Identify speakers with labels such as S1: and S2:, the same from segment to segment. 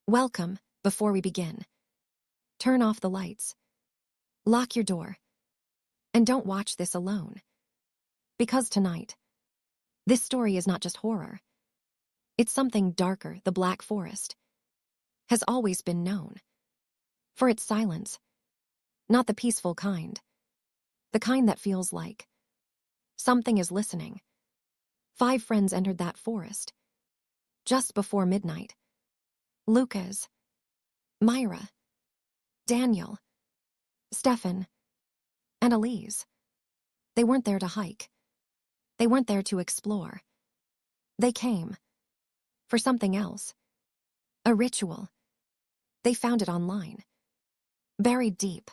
S1: Welcome. Before we begin, turn off the lights, lock your door, and don't watch this alone. Because tonight, this story is not just horror. It's something darker. The Black Forest has always been known for its silence, not the peaceful kind, the kind that feels like something is listening. 5 friends entered that forest just before midnight. Lucas, Myra, Daniel, Stefan, and Elise. They weren't there to hike. They weren't there to explore. They came for something else. A ritual. They found it online, buried deep,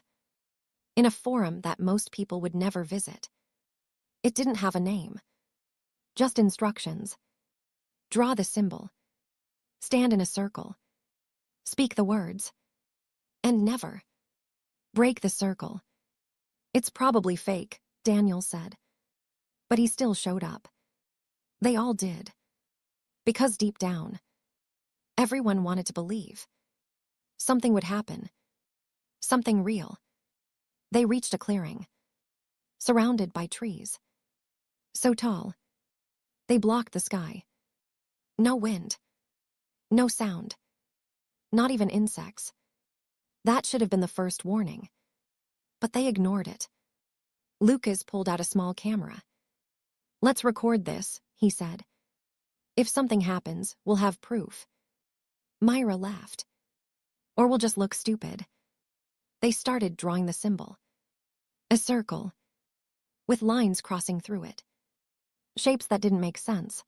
S1: in a forum that most people would never visit. It didn't have a name, just instructions. Draw the symbol. Stand in a circle. Speak the words. And never break the circle. It's probably fake, Daniel said. But he still showed up. They all did. Because deep down, everyone wanted to believe something would happen. Something real. They reached a clearing, surrounded by trees. So tall, they blocked the sky. No wind. No sound. Not even insects. That should have been the first warning. But they ignored it. Lucas pulled out a small camera. "Let's record this," he said. "If something happens, we'll have proof." Myra laughed. "Or we'll just look stupid." They started drawing the symbol. A circle, with lines crossing through it. Shapes that didn't make sense,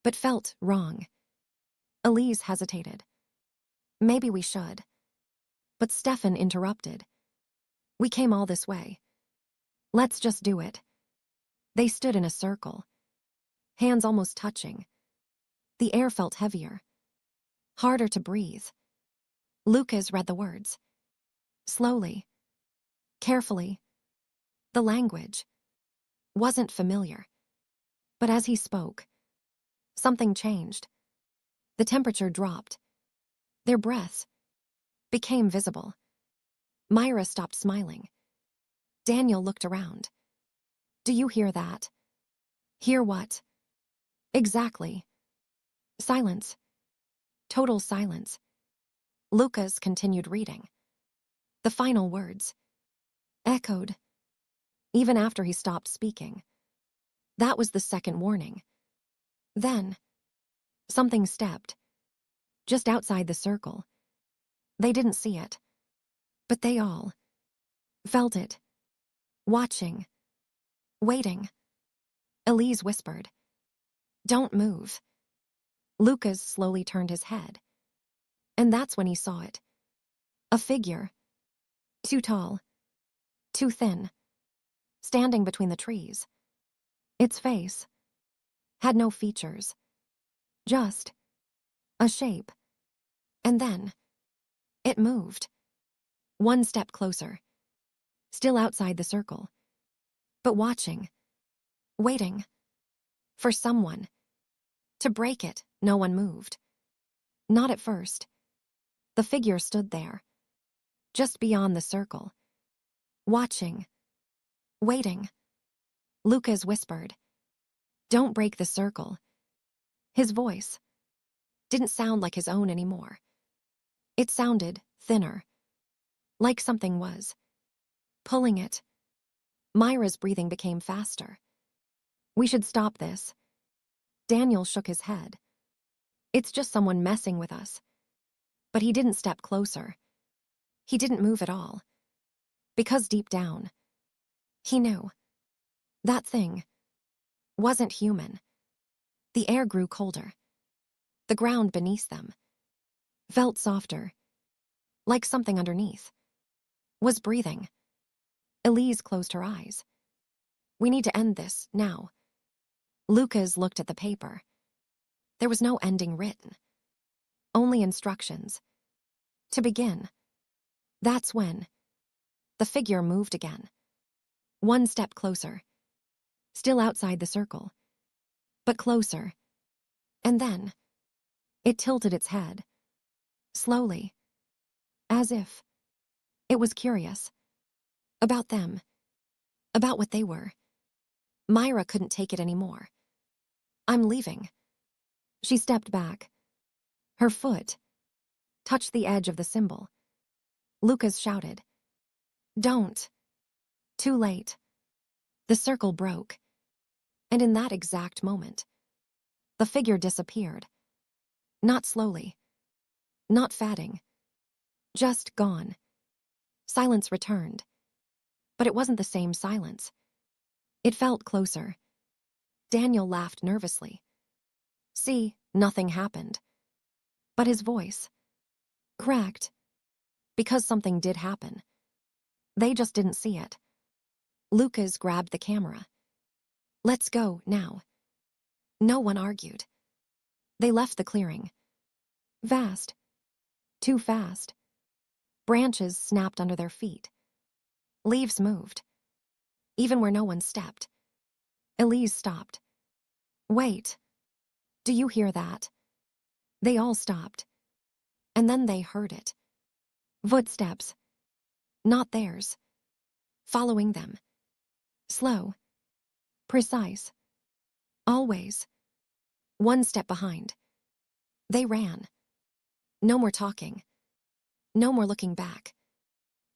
S1: but felt wrong. Elise hesitated. "Maybe we should." But Stefan interrupted. "We came all this way. Let's just do it." They stood in a circle, hands almost touching. The air felt heavier, harder to breathe. Lucas read the words. Slowly, carefully. The language wasn't familiar. But as he spoke, something changed. The temperature dropped. Their breaths became visible. Myra stopped smiling. Daniel looked around. "Do you hear that?" "Hear what?" "Exactly." Silence. Total silence. Lucas continued reading. The final words echoed, even after he stopped speaking. That was the second warning. Then, something stepped, just outside the circle. They didn't see it, but they all felt it. Watching. Waiting. Elise whispered, "Don't move." Lucas slowly turned his head. And that's when he saw it. A figure. Too tall. Too thin. Standing between the trees. Its face had no features. Just a shape. And then it moved. One step closer. Still outside the circle. But watching. Waiting. For someone to break it. No one moved. Not at first. The figure stood there, just beyond the circle. Watching. Waiting. Lucas whispered, "Don't break the circle." His voice didn't sound like his own anymore. It sounded thinner, like something was pulling it. Myra's breathing became faster. "We should stop this." Daniel shook his head. "It's just someone messing with us." But he didn't step closer. He didn't move at all. Because deep down, he knew that thing wasn't human. The air grew colder. The ground beneath them felt softer, like something underneath was breathing. Elise closed her eyes. "We need to end this, now." Lucas looked at the paper. There was no ending written. Only instructions. To begin. That's when the figure moved again. One step closer. Still outside the circle. But closer. And then it tilted its head. slowly, as if it was curious. About them, about what they were. Myra couldn't take it anymore. I'm leaving. She stepped back. Her foot touched the edge of the symbol. Lucas shouted, "Don't." Too late. The circle broke. And in that exact moment, the figure disappeared. Not slowly. Not fading. Just gone. Silence returned. But it wasn't the same silence. It felt closer. Daniel laughed nervously. See, nothing happened. But his voice cracked. Because something did happen. They just didn't see it. Lucas grabbed the camera. Let's go, now. No one argued. They left the clearing. Fast. Too fast. Branches snapped under their feet. Leaves moved. Even where no one stepped. Elise stopped. Wait. Do you hear that? They all stopped. And then they heard it. Footsteps. Not theirs. Following them. Slow. Precise. Always. One step behind. They ran. No more talking. No more looking back.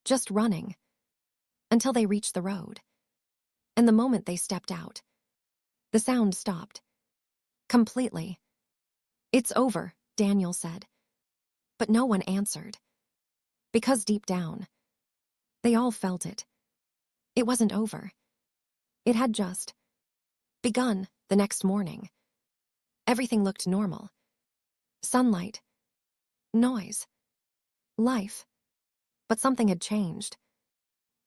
S1: Just running. Until they reached the road. And the moment they stepped out, the sound stopped. Completely. It's over, Daniel said. But no one answered. Because deep down, they all felt it. It wasn't over. It had just begun. The next morning. Everything looked normal. Sunlight. Noise. Life. But something had changed.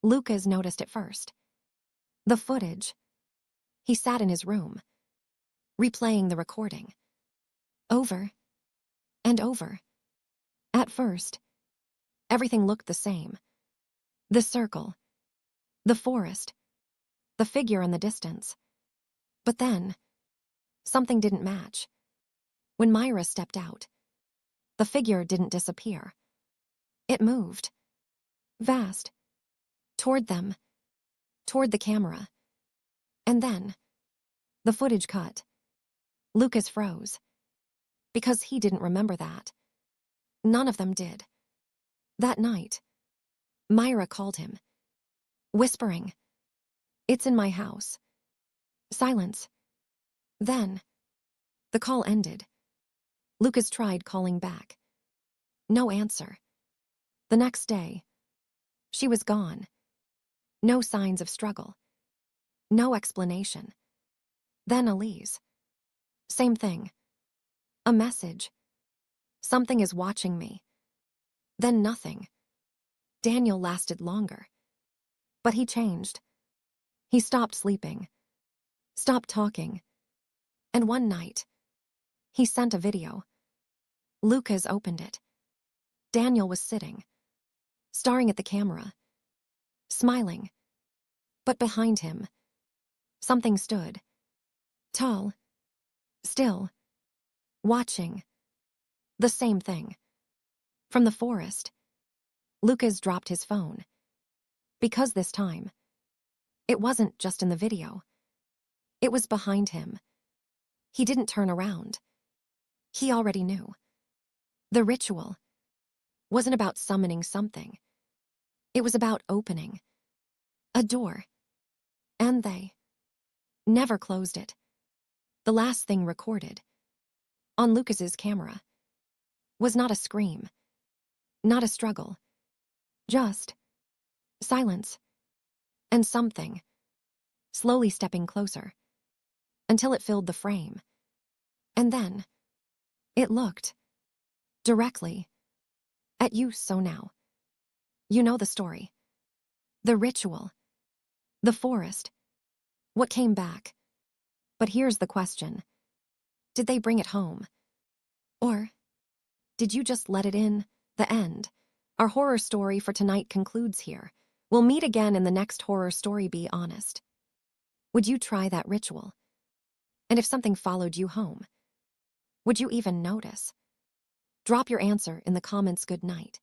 S1: Lucas noticed it first. The footage. He sat in his room, replaying the recording. Over. And over. At first, everything looked the same. The circle. The forest. The figure in the distance. But then, something didn't match. When Myra stepped out, the figure didn't disappear. It moved. Fast. Toward them. Toward the camera. And then, the footage cut. Lucas froze. Because he didn't remember that. None of them did. That night, Myra called him. Whispering, "It's in my house." Silence. Then, the call ended. Lucas tried calling back. No answer. The next day, she was gone. No signs of struggle. No explanation. Then Elise. Same thing. A message. Something is watching me. Then nothing. Daniel lasted longer. But he changed. He stopped sleeping. Stopped talking. And one night, he sent a video. Lucas opened it. Daniel was sitting, staring at the camera, smiling. But behind him, something stood. Tall. Still. Watching. The same thing. From the forest. Lucas dropped his phone. Because this time, it wasn't just in the video. It was behind him. He didn't turn around. He already knew. The ritual wasn't about summoning something. It was about opening a door. And they never closed it. The last thing recorded on Lucas's camera was not a scream, not a struggle, just silence and something slowly stepping closer until it filled the frame. And then it looked directly at you. So now you know the story. The ritual. The forest. What came back. But here's the question. Did they bring it home? Or did you just let it in? The end. Our horror story for tonight concludes here. We'll meet again in the next horror story. Be honest. Would you try that ritual? And if something followed you home, would you even notice? Drop your answer in the comments. Good night.